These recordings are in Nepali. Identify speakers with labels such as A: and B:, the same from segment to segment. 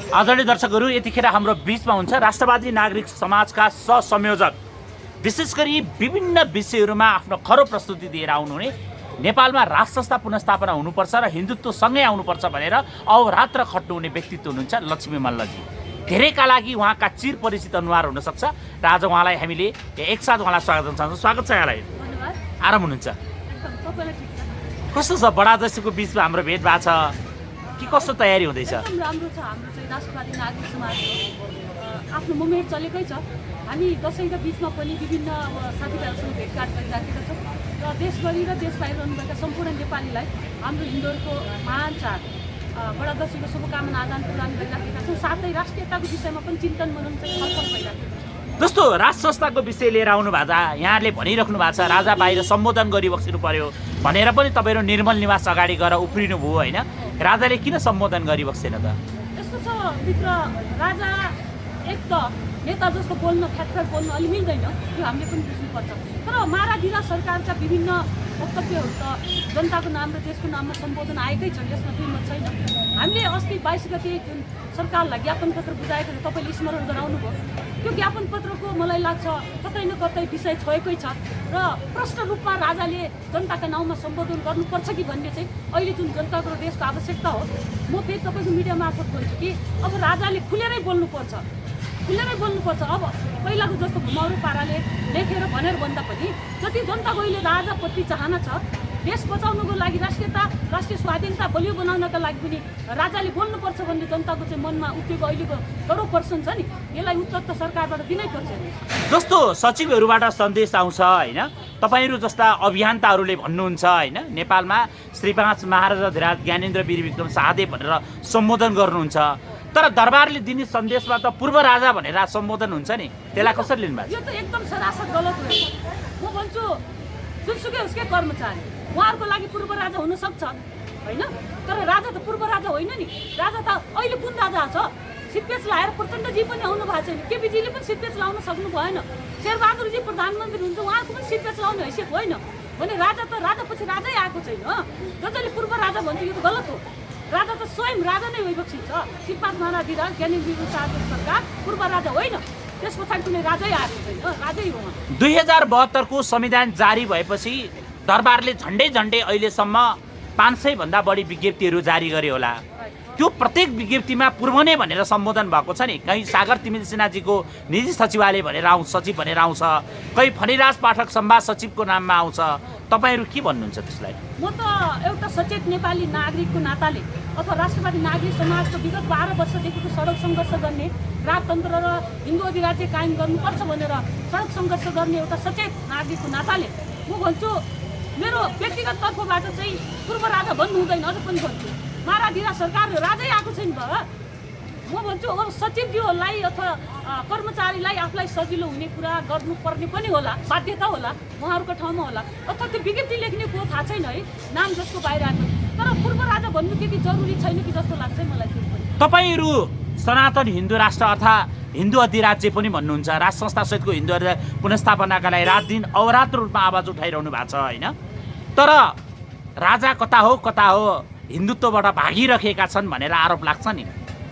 A: आदरणीय दर्शकहरू, यतिखेर हाम्रो बीचमा हुन्छ राष्ट्रवादी नागरिक समाजका सहसंयोजक, विशेष गरी विभिन्न विषयहरूमा आफ्नो खरो प्रस्तुति दिएर आउनुहुने, नेपालमा राष्ट्र संस्था पुनर्स्थापना हुनुपर्छ र हिन्दुत्वसँगै आउनुपर्छ भनेर अहोरात्र खट्नुहुने व्यक्तित्व हुनुहुन्छ लक्ष्मी मल्लजी। धेरैका लागि उहाँका चिर परिचित अनुहार हुनसक्छ र आज उहाँलाई हामीले एकसाथ उहाँलाई स्वागत गर्न चाहन्छौँ। स्वागत छ यहाँलाई। आराम हुनुहुन्छ? कस्तो छ? बडा दशैँको बिचमा हाम्रो भेट भएको छ कि कस्तो तयारी हुँदैछ?
B: राम्रो छ। हाम्रो चाहिँ राष्ट्रवादी नागरिक समाजको आफ्नो मुभमेन्ट चलेकै छ। हामी दशैँका बिचमा पनि विभिन्न साथीभाइहरूसँग भेटघाट गरिराखेका छौँ र देशभरि र देश बाहिर रहनुभएका सम्पूर्ण नेपालीलाई हाम्रो हिन्दूहरूको महान चाड बडा दशैँको शुभकामना आदान प्रदान गरिराखेका छौँ। साथै राष्ट्रियताको विषयमा पनि चिन्तन मनन चाहिँ छलफल भइराखेको छ।
A: जस्तो राष्ट्र संस्थाको विषय लिएर आउनु भएको छ, यहाँले भनिराख्नु भएको छ राजा बाहिर सम्बोधन गरिबस्नु पर्यो भनेर पनि तपाईँहरू निर्मल निवास अगाडि गएर उफ्रिनु भयो होइन? राजाले किन सम्बोधन गरिबस्दैन त?
B: यस्तो छ मित्र, राजा एक त नेता जस्तो बोल्न फ्याक्टर बोल्न अलि मिल्दैन, त्यो हामीले पनि बुझ्नुपर्छ। तर माराधिरा सरकारका विभिन्न वक्तव्यहरू त जनताको नाम र देशको नाममा सम्बोधन आएकै छन्, यसमा दुई मत छैन। हामीले अस्ति 22 गते जुन सरकारलाई ज्ञापन पत्र बुझाएको थियो, तपाईँले स्मरण गराउनु भयो। त्यो ज्ञापन पत्रको मलाई लाग्छ कतै न कतै विषय छोएकै छ र प्रष्ट रूपमा राजाले जनताका नाउँमा सम्बोधन गर्नुपर्छ कि भन्ने चाहिँ अहिले जुन जनताको र देशको आवश्यकता हो। म फेरि तपाईँको मिडिया मार्फत भन्छु कि अब राजाले खुलेरै बोल्नुपर्छ। अब पहिलाको जस्तो घुमाउरो पाराले लेखेर भनेर भन्दा पनि जति जनताको अहिले राजाप्रति चाहना छ, देश बचाउनुको लागि, राष्ट्रियता राष्ट्रिय स्वाधीनता बलियो बनाउनका लागि पनि राजाले बोल्नुपर्छ भन्ने जनताको चाहिँ मनमा उठेको अहिलेको 100% छ नि, यसलाई उत्तर त सरकारबाट दिनै पर्छ।
A: जस्तो सचिवहरूबाट सन्देश आउँछ होइन, तपाईँहरू जस्ता अभियन्ताहरूले भन्नुहुन्छ होइन, नेपालमा श्री 5 महाराजा धिराज ज्ञानेन्द्र वीर विक्रम शाहदेव भनेर सम्बोधन गर्नुहुन्छ, तर दरबारले दिने सन्देशमा त पूर्व राजा भनेर सम्बोधन हुन्छ नि, त्यसलाई कसरी लिनुभएको?
B: यो त एकदम सरासर गलत हो। म भन्छु जुनसुकै उसकै कर्मचारी उहाँहरूको लागि पूर्व राजा हुनसक्छ होइन, तर राजा त पूर्व राजा होइन नि। राजा त अहिले कुन राजा छ? सिटपेच लाएर प्रचण्डजी पनि आउनु भएको छैन, केपीजीले पनि सिटपेच लाउन सक्नु भएन, शेरबहादुरजी प्रधानमन्त्री हुन्छ उहाँको पनि सिटपेच लाउने हैसियत होइन भने राजा त राजापछि राजै आएको छैन। जसले पूर्व राजा भन्छ यो त गलत हो। राजा त स्वयं राजा नै भइबक्सिन्छ। श्री 5 महाराजा धिराज ज्ञानेन्द्र वीर शाहदेव सरकार पूर्व राजा होइन, त्यस पछाडि कुनै राजै आएको छैन, राजै हो।
A: 2072 को संविधान जारी भएपछि दरबारले झन्डै अहिलेसम्म 500 भन्दा बढी विज्ञप्तिहरू जारी गरे होला। त्यो प्रत्येक विज्ञप्तिमा पूर्व नै भनेर सम्बोधन भएको छ नि। कहीँ सागर तिमिल सिन्हाजीको निजी सचिवालय भनेर आउँछ, सचिव भनेर आउँछ, कहीँ फणिराज पाठक संवाद सचिवको नाममा आउँछ। तपाईँहरू के भन्नुहुन्छ त्यसलाई?
B: म त एउटा सचेत नेपाली नागरिकको नाताले अथवा राष्ट्रवादी नागरिक समाजको विगत 12 वर्षदेखिको सडक सङ्घर्ष गर्ने, राजतन्त्र र हिन्दू अधिराज्य कायम गर्नुपर्छ भनेर सडक सङ्घर्ष गर्ने एउटा सचेत नागरिकको नाताले म भन्छु, मेरो व्यक्तिगत तर्फबाट चाहिँ पूर्व राजा भन्नु हुँदैन। अझ पनि भन्छु माराधिरा सरकार राजै आएको छैन बाबा। म भन्छु अब सचिवज्यूहरूलाई अथवा कर्मचारीलाई आफूलाई सजिलो हुने कुरा गर्नुपर्ने पनि होला, बाध्यता होला, उहाँहरूको ठाउँमा होला, अथवा त्यो विज्ञप्ति लेख्ने को थाहा छैन है, नाम जसको बाहिर आएको। तर पूर्व राजा भन्नु त्यति जरुरी छैन कि जस्तो लाग्छ मलाई।
A: तपाईँहरू सनातन हिन्दू राष्ट्र अर्थात् हिन्दू अधिराज्य पनि भन्नुहुन्छ, राष्ट्र संस्था सहितको हिन्दू अधिराज्य पुनर्स्थापनाका लागि रात दिन अहोरात्र रूपमा आवाज उठाइरहनु भएको छ होइन? तर राजा कता हो हिन्दुत्वबाट भागिरहेका छन् भनेर आरोप लाग्छ नि।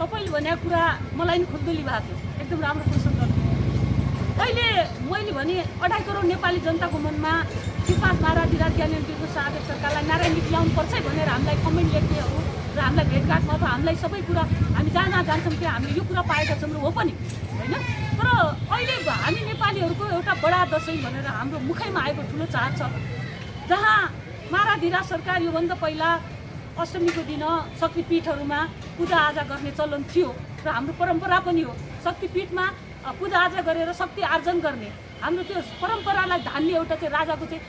B: तपाईँले भनेको कुरा मलाई नि खुल्दुली भएको थियो, एकदम राम्रो प्रश्न गर्नु। अहिले मैले भने 2.5 करोड नेपाली जनताको मनमा श्री 5 महाराजा धिराज ज्ञानेन्द्र वीर शाहदेव सरकारलाई नारायण नीति ल्याउनुपर्छ भनेर हामीलाई कमेन्ट लेख्नेहरू र हामीलाई भेटघाटमा त हामीलाई सबै कुरा हामी जहाँ जान्छौँ त्यो हामीले यो कुरा पाएका छौँ र हो पनि होइन। तर अहिले हामी नेपालीहरूको एउटा बडा दशैँ भनेर हाम्रो मुखैमा आएको ठुलो चाड छ, जहाँ महाराधिरा सरकार योभन्दा पहिला अष्टमीको दिन शक्तिपीठहरूमा पूजाआजा गर्ने चलन थियो र हाम्रो परम्परा पनि हो। शक्तिपीठमा पूजाआजा गरेर शक्ति आर्जन गर्ने हाम्रो त्यो परम्परालाई धान्ने एउटा चाहिँ राजाको चाहिँ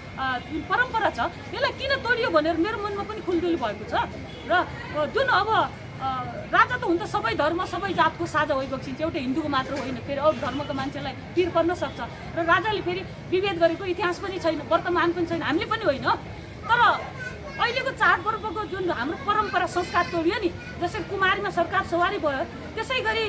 B: जुन परम्परा छ, यसलाई किन तोडियो भनेर मेरो मनमा पनि खुल्दुली भएको छ। र जुन अब राजा त हुन त सबै धर्म सबै जातको साझा भइबक्सिन्छ, एउटा हिन्दूको मात्र होइन, फेरि अरू धर्मको मान्छेलाई पिर पर्न सक्छ। र राजाले फेरि विभेद गरेको इतिहास पनि छैन, वर्तमान पनि छैन, हामीले पनि होइन। तर अहिलेको चाडपर्वको जुन हाम्रो परम्परा संस्कार तोडियो नि, जसरी कुमारीमा सरकार सवारी भयो त्यसै गरी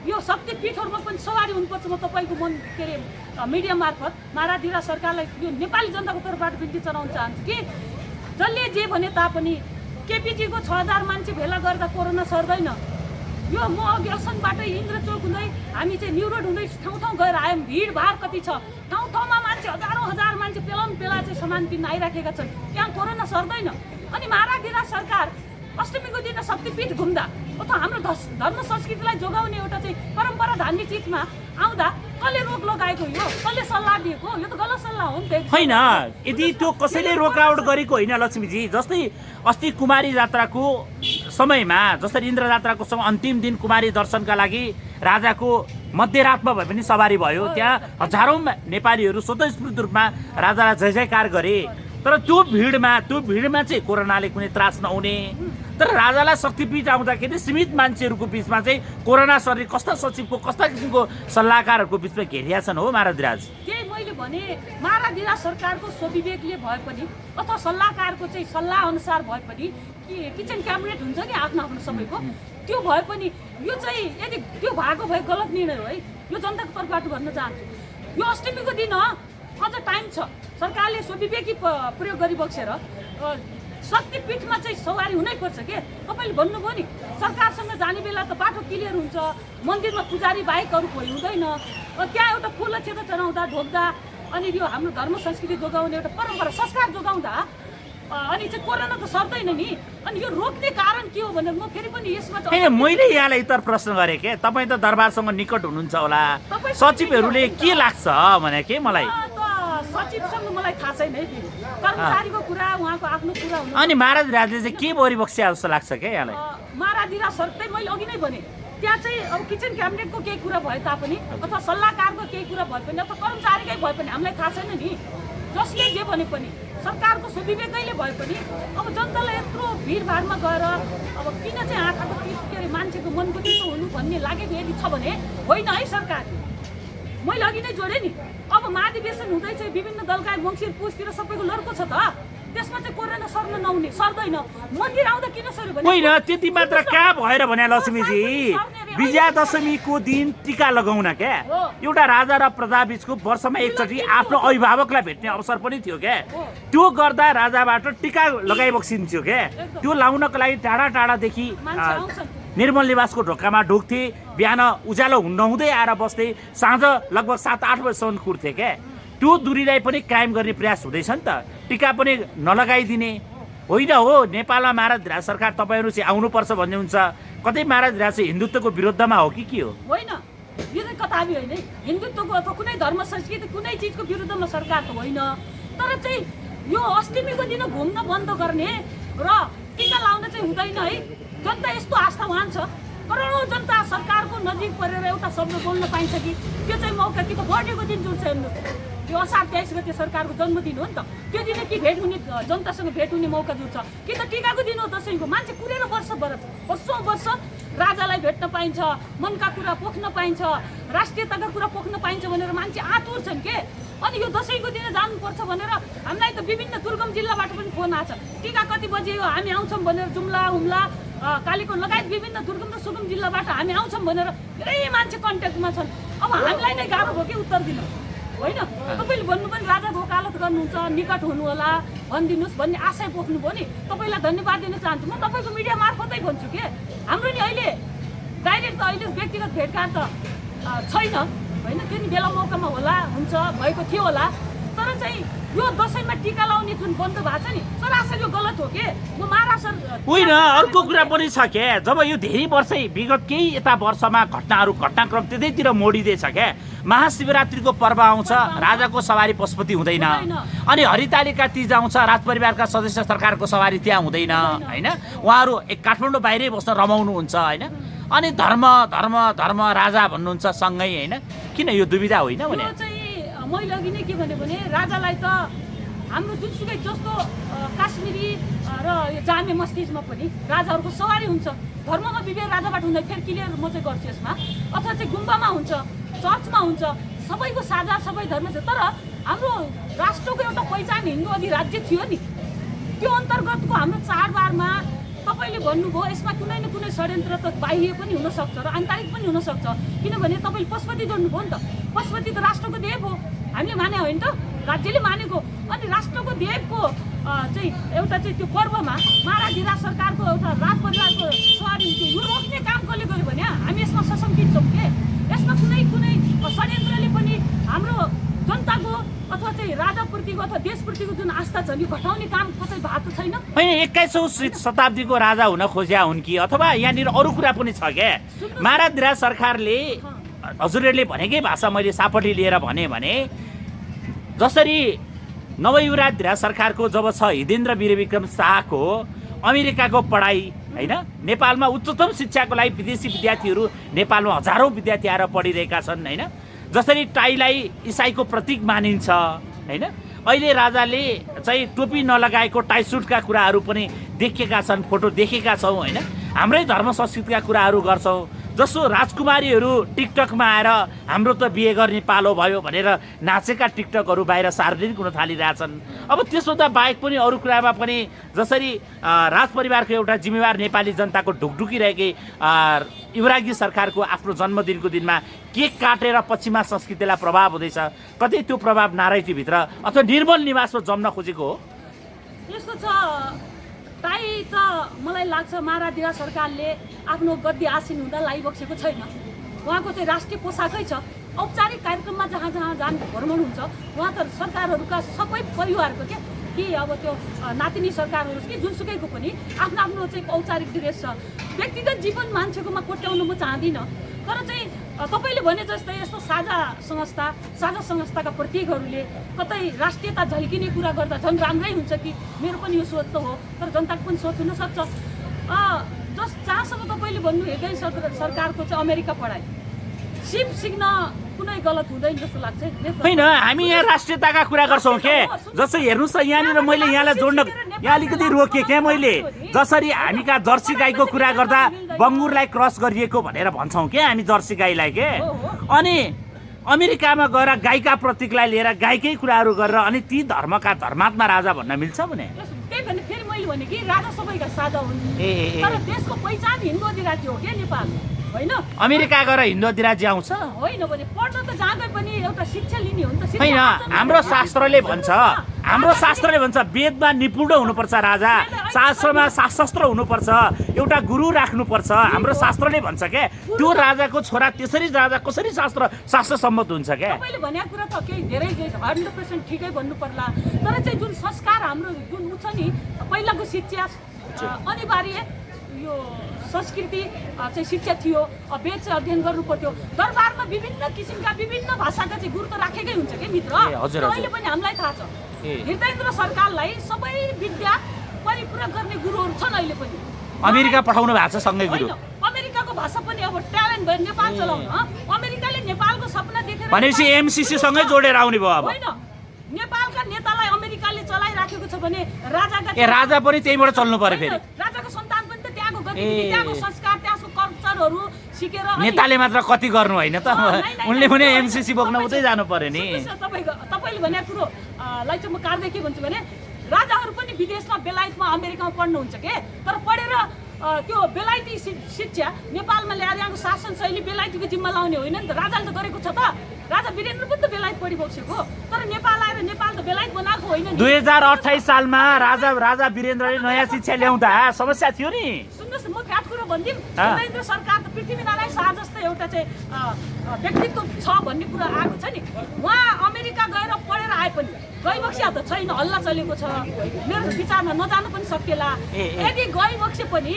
B: यो शक्तिपीठहरूमा पनि सवारी हुनुपर्छ। म तपाईँको के अरे मिडिया मार्फत महाराधिरा सरकारलाई यो नेपाली जनताको तर्फबाट बिन्ती चढाउन चाहन्छु कि जसले जे भने तापनि केपीजीको 6000 मान्छे भेला गर्दा कोरोना सर्दैन, यो म अघि असनबाटै इन्द्रचोक हुँदै हामी चाहिँ न्यु रोड हुँदै ठाउँ ठाउँ गएर आयौँ। भिडभाड कति छ, ठाउँ ठाउँमा मान्छे हजारौँ हजार मान्छे पेला चाहिँ सामान किन्न आइराखेका छन्। त्यहाँ कोरोना सर्दैन। अनि महाराधिरा सरकार अष्टमीको दिन शक्तिपीठ घुम्दा अथवा हाम्रो धर्म संस्कृतिलाई जोगाउने एउटा चाहिँ परम्परा धार्ने चिजमा आउँदा कसले रोक लगाएको, यो कसले सल्लाह दिएको? यो त गलत सल्लाह हो नि त।
A: होइन, यदि त्यो कसैले रोकआउट गरेको होइन लक्ष्मीजी। जस्तै अस्ति कुमारी जात्राको समयमा, जसरी इन्द्र जात्राको समय अन्तिम दिन कुमारी दर्शनका लागि राजाको मध्यरातमा भए पनि सवारी भयो। त्यहाँ हजारौँ नेपालीहरू स्वतस्फूर्त रूपमा राजालाई जय जयकार गरे। तर त्यो भिडमा चाहिँ कोरोनाले कुनै त्रास नहुने। तर राजालाई शक्तिपीठ आउँदाखेरि सीमित मान्छेहरूको बिचमा चाहिँ कोरोना सर्ने कस्ता सचिवको कस्ता किसिमको सल्लाहकारहरूको बिचमा घेरिया छन् हो महाराजराज।
B: त्यही मैले भने महाराधिरा सरकारको स्वविवेकले भए पनि अथवा सल्लाहकारको चाहिँ सल्लाह अनुसार भए पनि किचन क्याबिनेट हुन्छ नि आफ्नो आफ्नो सबैको, त्यो भए पनि यो चाहिँ यदि त्यो भएको भए गलत निर्णय हो है। यो जनताको तर्फबाट भन्न चाहन्छु, यो अष्टमीको दिन अझ टाइम छ। सरकारले स्वविवेकी प्रयोग गरिबक्सेर शक्तिपीठमा चाहिँ सवारी हुनैपर्छ के। तपाईँले भन्नुभयो नि सरकारसँग जाने बेला त बाटो क्लियर हुन्छ, मन्दिरमा पुजारी बाहेकहरू कोही हुँदैन। त्यहाँ एउटा फुल क्षेत्र चढाउँदा ढोक्दा अनि यो हाम्रो धर्म संस्कृति जोगाउने एउटा परम्परा संस्कार जोगाउँदा अनि चाहिँ कोरोना त सर्दैन नि। अनि यो रोक्ने कारण के हो भनेर म फेरि पनि यसमा
A: मैले यहाँलाई इतर प्रश्न गरेँ के, तपाईँ त दरबारसँग निकट हुनुहुन्छ होला, सचिवहरूले के लाग्छ भने के मलाई
B: सचिवसँग मलाई थाहा छैन है। कर्मचारीको कुरा उहाँको आफ्नो कुरा हुनु।
A: अनि महाराजराजले चाहिँ के बरिबक्स्या जस्तो लाग्छ क्या यहाँलाई?
B: महाराधिरा सर चाहिँ मैले अघि नै भने त्यहाँ चाहिँ अब किचन क्याबिनेटको केही कुरा भए तापनि अथवा सल्लाहकारको केही कुरा भए पनि अथवा कर्मचारीकै भए पनि हामीलाई थाहा छैन नि। जसले जे भने पनि सरकारको स्वविवेकैले भए पनि अब जनतालाई यत्रो भिडभाडमा गएर अब किन चाहिँ आँखाको के अरे मान्छेको मनको चिसो हुनु भन्ने लागेको यदि छ भने होइन है सरकार। मैले अघि नै जोडेँ नि, अब महाधिवेशन हुँदैछ, विभिन्न दलका मङ्सिर पुसतिर सबैको लड्को छ त, त्यसमा चाहिँ कोरोना सर्दैन। मन्दिर आउँदा किन सर्यो भने
A: होइन, त्यति मात्र कहाँ भएर भने लक्ष्मीजी विजयादशमीको दिन टिका लगाउन क्या एउटा राजा र प्रजा बीचको वर्षमा एकचोटि आफ्नो अभिभावकलाई भेट्ने अवसर पनि थियो क्या। त्यो गर्दा राजाबाट टिका लगाइबक्सिन्थ्यो क्या। त्यो लाउनको लागि टाढा टाढादेखि निर्मल निवासको ढोकामा ढोक्थे, बिहान उज्यालो नहुँदै आएर बस्थे, साँझ लगभग 7-8 बजीसम्म कुर्थे क्या। त्यो दूरीलाई पनि कायम गर्ने प्रयास हुँदैछ नि त। टिका पनि नलगाइदिने होइन हो। नेपालमा महाराजधिराज सरकार तपाईँहरू चाहिँ आउनुपर्छ भन्ने हुन्छ। कतै महाराजधिराज चाहिँ हिन्दुत्वको विरुद्धमा हो कि के हो?
B: होइन, यो चाहिँ कताबी होइन। हिन्दुत्वको अथवा कुनै धर्म संस्कृति कुनै चिजको विरुद्धमा सरकार त होइन। तर चाहिँ यो अष्टमीको दिन घुम्न बन्द गर्ने र टिका लाउन चाहिँ हुँदैन है। जनता यस्तो आस्थावान छ, करोडौँ जनता सरकारको नजिक परेर एउटा शब्द बोल्न पाइन्छ कि त्यो चाहिँ मौका कि त बर्थडेको दिन जुन छ हेर्नुहोस्, त्यो असार 23 गते सरकारको जन्मदिन हो नि त। त्यो दिन कि भेट हुने जनतासँग भेट हुने मौका जुट्छ कि त टिकाको दिन हो दसैँको। मान्छे कुरेर वर्षौँ वर्ष राजालाई भेट्न पाइन्छ, मनका कुरा पोख्न पाइन्छ, राष्ट्रियताका कुरा पोख्न पाइन्छ भनेर मान्छे आतुर छन् के। अनि यो दसैँको दिन जानुपर्छ भनेर हामीलाई त विभिन्न दुर्गम जिल्लाबाट पनि फोन आछ, टिका कति बजे हो हामी आउँछौँ भनेर। जुम्ला हुम्ला कालीकोट लगायत विभिन्न दुर्गम र सुगम जिल्लाबाट हामी आउँछौँ भनेर धेरै मान्छे कन्ट्याक्टमा छन्। अब हामीलाई नै गाह्रो भयो कि उत्तर दिन होइन। तपाईँले भन्नु पनि राजा वकालत गर्नुहुन्छ, निकट हुनु होला भनिदिनुहोस् भन्ने आशय पोख्नुभयो नि। तपाईँलाई धन्यवाद दिन चाहन्छु। म तपाईँको मिडिया मार्फतै भन्छु के, हाम्रो नि अहिले डाइरेक्ट त अहिले व्यक्तिगत भेटघाट त छैन होइन। त्यो नि बेला मौकामा होला, हुन्छ, भएको थियो होला। तर चाहिँ यो दसैँमा टिका लाउने जुन बन्द भएको छ नि सरासर यो गलत हो के। म महाराष्ट्र
A: होइन, अर्को कुरा पनि छ क्या। जब यो धेरै वर्षै विगत केही यता वर्षमा घटनाक्रम त्यतैतिर मोडिँदैछ क्या। महाशिवरात्रिको पर्व आउँछ, राजाको सवारी पशुपति हुँदैन। अनि हरितालिका तीज आउँछ, राजपरिवारका सदस्य सरकारको सवारी त्यहाँ हुँदैन होइन। उहाँहरू काठमाडौँ बाहिरै बस्न रमाउनुहुन्छ होइन। अनि धर्म धर्म धर्म राजा भन्नुहुन्छ सँगै होइन। किन यो दुविधा होइन भने
B: मैले अघि नै के भने राजालाई त हाम्रो जुनसुकै जस्तो काश्मीरी र यो जामे मस्जिदमा पनि राजाहरूको सवारी हुन्छ। धर्ममा विभेद राजाबाट हुँदैन, फेरि क्लियर म चाहिँ गर्छु यसमा। अथवा चाहिँ गुम्बामा हुन्छ, चर्चमा हुन्छ, सबैको साझा सबै धर्म छ। तर हाम्रो राष्ट्रको एउटा पहिचान हिन्दू अधिराज्य थियो नि, त्यो अन्तर्गतको हाम्रो चाडबाडमा तपाईँले भन्नुभयो यसमा कुनै न कुनै षड्यन्त्र त बाह्य पनि हुनसक्छ र आन्तरिक पनि हुनसक्छ। किनभने तपाईँले पशुपति जोड्नुभयो नि त। पशुपति त राष्ट्रको देव हो, हामीले माने होइन त, राज्यले मानेको। अनि राष्ट्रको देवको चाहिँ एउटा चाहिँ त्यो पर्वमा माराधिरा सरकारको एउटा राज परिवारको सवारी हुन्थ्यो यो रोक्ने काम कसले गर्यो भने हामी यसमा सशङ्कित छौँ के यसमा कुनै षड्यन्त्रले पनि हाम्रो जनताको अथवा चाहिँ राजाप्रतिको अथवा देशप्रतिको जुन आस्था छ नि घटाउने काम कसै भएको छैन
A: होइन 21औं शताब्दीको राजा हुन खोज्या हुन् कि अथवा यहाँनिर अरू कुरा पनि छ क्या माराधिरा सरकारले हजुरहरूले भनेकै भाषा मैले सापट्टि लिएर भने जसरी नवयुवराज सरकारको जब छ हिदेन्द्र वीरविक्रम शाहको अमेरिकाको पढाइ होइन नेपालमा उच्चतम शिक्षाको लागि विदेशी विद्यार्थीहरू नेपालमा हजारौँ विद्यार्थी आएर पढिरहेका छन् होइन जसरी टाईलाई इसाईको प्रतीक मानिन्छ होइन अहिले राजाले चाहिँ टोपी नलगाएको टाई सुटका कुराहरू पनि देखेका छन् फोटो देखेका छौँ होइन हाम्रै धर्म संस्कृतिका कुराहरू गर्छौँ जसो राजकुमारीहरू टिकटकमा आएर हाम्रो त बिहे गर्ने पालो भयो भनेर नाचेका टिकटकहरू बाहिर सार्वजनिक हुन थालिरहेछन् अब त्यसभन्दा बाहेक पनि अरू कुरामा पनि जसरी राजपरिवारको एउटा जिम्मेवार नेपाली जनताको ढुकढुकिरहेकै युवराजी सरकारको आफ्नो जन्मदिनको दिनमा केक काटेर पश्चिमा संस्कृतिलाई प्रभाव हुँदैछ कतै त्यो प्रभाव नारायणीभित्र अथवा निर्मल निवासमा जम्न खोजेको हो
B: यस्तो छ टाई त मलाई लाग्छ माराधिरा सरकारले आफ्नो गद्दी आसीन हुँदा लगाइबक्सेको छैन उहाँको चाहिँ राष्ट्रिय पोसाकै छ औपचारिक कार्यक्रममा जहाँ जान भ्रमण हुन्छ उहाँ त सरकारहरूका सबै परिवारको कि अब त्यो नातिनी सरकारहरू कि जुनसुकैको पनि आफ्नो आफ्नो चाहिँ औपचारिक ड्रेस छ व्यक्तिगत जीवन मान्छेकोमा कोट्याउनु म चाहदिनँ तर चाहिँ तपाईँले भने जस्तै यस्तो साझा संस्थाका प्रतीकहरूले कतै राष्ट्रियता झल्किने कुरा गर्दा झन् राम्रै हुन्छ कि मेरो पनि यो सोच त हो तर जनताको पनि सोच हुनसक्छ जहाँसम्म तपाईँले भन्नु हेर्दै सरकारको चाहिँ अमेरिका पढाइ सिप सिक्न कुनै गलत हुँदैन जस्तो लाग्छ
A: होइन हामी यहाँ राष्ट्रियताका कुरा गर्छौँ के जस्तो हेर्नुहोस् त यहाँनिर मैले यहाँलाई जोड्न यहाँ अलिकति रोकेँ क्या मैले जसरी हामीका जर्सी गाईको कुरा गर्दा बङ्गुरलाई क्रस गरिएको भनेर भन्छौँ क्या हामी जर्सी गाईलाई के अनि अमेरिकामा गएर गाईका प्रतीकलाई लिएर गाईकै कुराहरू गरेर अनि ती धर्मका धर्मात्मा राजा भन्न मिल्छ भने
B: त्यही भने फेरि मैले भने कि राजा सबैका साझा हुन् तर देशको पहिचान हिन्दू अधिराज्य हो क्या नेपाल होइन
A: अमेरिका गएर हिन्दू अधिराज्य आउँछ
B: होइन भने पढ्न त जहाँ गए पनि एउटा शिक्षा लिने हो नि त
A: होइन हाम्रो शास्त्रले भन्छ वेदमा निपुण हुनुपर्छ राजा शास्त्रमा शास्त्र हुनुपर्छ एउटा गुरु राख्नुपर्छ हाम्रो शास्त्रले भन्छ क्या त्यो राजाको छोरा त्यसरी राजा कसरी शास्त्र सम्मत हुन्छ क्या
B: तपाईँले भनेको कुरा त केही धेरै 100% ठिकै भन्नु पर्ला तर चाहिँ जुन संस्कार हाम्रो जुन उ छ नि पहिलाको शिक्षा अनिवार्य यो संस्कृति चाहिँ शिक्षा थियो वेद चाहिँ अध्ययन गर्नु पर्थ्यो दरबारमा विभिन्न किसिमका विभिन्न भाषाका चाहिँ गुरु त राखेकै हुन्छ कि मित्र अहिले पनि हामीलाई थाहा छ हृदयेन्द्र सरकारलाई सबै विद्या परिपूरक गर्ने गुरुहरू छन् अहिले पनि
A: अमेरिका पठाउनु भएको छ सँगै गुरु
B: अमेरिकाको भाषा पनि अब ट्यालेन्ट भयो नेपाल चलाउन अमेरिकाले नेपालको सपना देखेर
A: भनेपछि एमसीसी सँगै जोडेर आउने भयो अब
B: होइन नेपालका नेतालाई अमेरिकाले चलाइराखेको छ भने
A: राजा पनि त्यहीबाट चल्नु पर्यो फेरि
B: राजाको सन्तान पनि त त्यहाँको गतिविधि त्यहाँको संस्कार त्यहाँको कल्चरहरू सिकेर
A: नेताले मात्र कति गर्नु होइन त उनले पनि एमसीसी बोक्न उतै जानु पर्यो नि
B: तपाईँले भनेको कुरोलाई चाहिँ म काट्दै के भन्छु भने राजाहरू पनि विदेशमा बेलायतमा अमेरिकामा पढ्नुहुन्छ के तर पढेर त्यो बेलायती शिक्षा नेपालमा ल्याएर यहाँको शासन शैली बेलायतीको जिम्मा लाउने होइन नि त राजाले त गरेको छ त राजा वीरेन्द्र पनि त बेलायत पढिबक्सेको तर नेपाल आएर नेपाल त बेलायत बनाएको होइन
A: 2028 सालमा राजा वीरेन्द्रले नयाँ शिक्षा ल्याउँदा समस्या थियो नि
B: सुन्नुहोस् म फ्याट कुरो भनिदिउँ वीरेन्द्र सरकार त पृथ्वीनारायण शाह जस्तो एउटा चाहिँ व्यक्तित्व छ भन्ने कुरा आएको छ नि उहाँ अमेरिका गएर पढेर आए पनि गइबक्सिया त छैन हल्ला चलेको छ मेरो विचारमा नजानु पनि सकिएला यदि गइबक्से पनि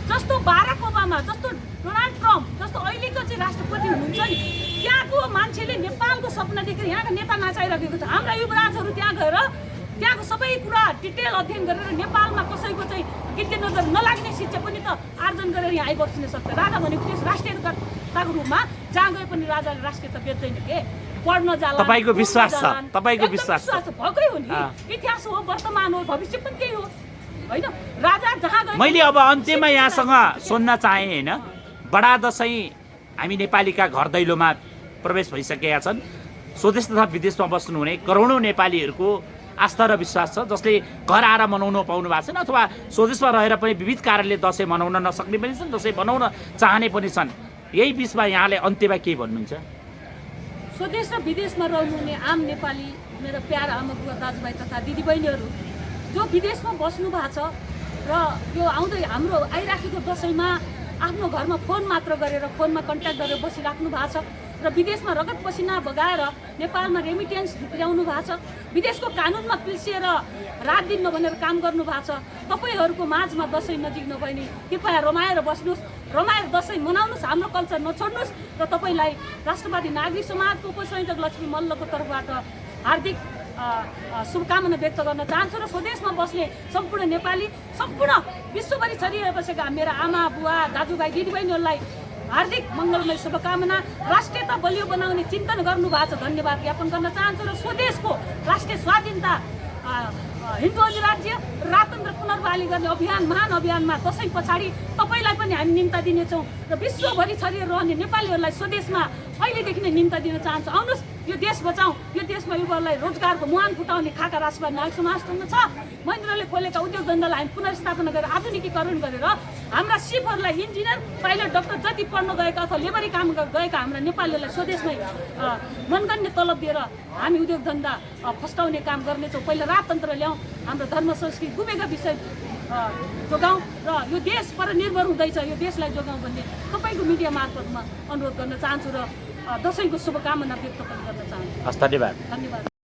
B: जस्तो बाराक ओबामा जस्तो डोनाल्ड ट्रम्प जस्तो अहिलेको चाहिँ राष्ट्रपति हुनुहुन्छ नि त्यहाँको मान्छेले नेपालको सपना देखेर यहाँका नेता नाचाइरहेको छ हाम्रा युवराजहरू त्यहाँ गएर त्यहाँको सबै कुरा डिटेल अध्ययन गरेर नेपालमा कसैको चाहिँ गिट्टे नजर नलाग्ने शिक्षा पनि त आर्जन गरेर यहाँ आइबस्न सक्छ राजा भनेको त्यस राष्ट्रियताको रूपमा जहाँ गए पनि राजाले राष्ट्रियता बेच्दैन के पढ्न जाला
A: तपाईको विश्वास छ तपाईको विश्वास छ
B: भएकै हो नि इतिहास हो वर्तमान हो भविष्य पनि त्यही हो होइन राजा जहाँ गए
A: मैले अब अन्त्यमा यहाँसँग सोध्न चाहेँ होइन बडा दसैँ हामी नेपालीका घर दैलोमा प्रवेश भइसकेका छन् स्वदेश तथा विदेशमा बस्नुहुने करोडौँ नेपालीहरूको आस्था र विश्वास छ जसले घर आएर मनाउन पाउनु भएको छैन अथवा स्वदेशमा रहेर पनि विविध कारणले दसैँ मनाउन नसक्ने पनि छन् दसैँ मनाउन चाहने पनि छन् यही बिचमा यहाँले अन्त्यमा के भन्नुहुन्छ
B: स्वदेश र विदेशमा रहनुहुने आम नेपाली मेरो प्यारा आमा बुवा दाजुभाइ तथा दिदीबहिनीहरू जो विदेशमा बस्नु भएको छ र यो आउँदै हाम्रो आइराखेको दसैँमा आफ्नो घरमा फोन मात्र गरेर फोनमा कन्ट्याक्ट गरेर बसिराख्नु भएको छ र विदेशमा रगत पसिना बगाएर नेपालमा रेमिटेन्स भित्राउनु भएको छ, विदेशको कानुनमा पिल्सिएर रात दिन नभनेर काम गर्नु भएको छ। तपाईँहरूको माझमा दसैँ नजिक नभए नि कृपया रमाएर बस्नुहोस्, रमाएर दसैँ मनाउनुहोस्, हाम्रो कल्चर नछोड्नुहोस् र तपाईँलाई राष्ट्रवादी नागरिक समाजको उपसंयोजक लक्ष्मी मल्लको तर्फबाट हार्दिक शुभकामना व्यक्त गर्न चाहन्छु र स्वदेशमा बस्ने सम्पूर्ण नेपाली, सम्पूर्ण विश्वभरि छरिएर बसेका मेरा आमा बुवा दाजुभाइ दिदीबहिनीहरूलाई हार्दिक मङ्गलमय शुभकामना। राष्ट्रियता बलियो बनाउने चिन्तन गर्नुभएको छ, धन्यवाद ज्ञापन गर्न चाहन्छु र स्वदेशको राष्ट्रिय स्वाधीनता हिन्दू अधिराज्य राजतन्त्र पुनर्बहाली गर्ने अभियान, महान अभियानमा दसैँ पछाडि तपाईँलाई पनि हामी निम्ता दिनेछौँ र विश्वभरि छरिएर रहने नेपालीहरूलाई स्वदेशमा अहिलेदेखि नै निम्ता दिन चाहन्छु। आउनुहोस्, यो देश बचाउँ, यो देशमा युवाहरूलाई रोजगारको मुहान फुटाउने खाका राष्ट्रवादी नागरिक समाजसँग छ। महेन्द्रले खोलेका उद्योग धन्दालाई हामी पुनर्स्थापना गरेर आधुनिकीकरण गरेर हाम्रा सिपहरूलाई इन्जिनियर, पाइलट, डक्टर जति पढ्न गएका अथवा लेबरी काम गएका हाम्रा नेपालीहरूलाई स्वदेशमै मनगन्य तलब दिएर हामी उद्योग धन्दा फस्टाउने काम गर्नेछौँ। पहिला राजतन्त्र ल्याउँ, हाम्रो धर्म संस्कृति डुबेका विषय जोगाउँ र यो देश परनिर्भर हुँदैछ, यो देशलाई जोगाउँ भन्ने तपाईँको मिडिया मार्फतमा अनुरोध गर्न चाहन्छु र दसैँको शुभकामना व्यक्त गर्न चाहन्छु।
A: धन्यवाद।
B: धन्यवाद।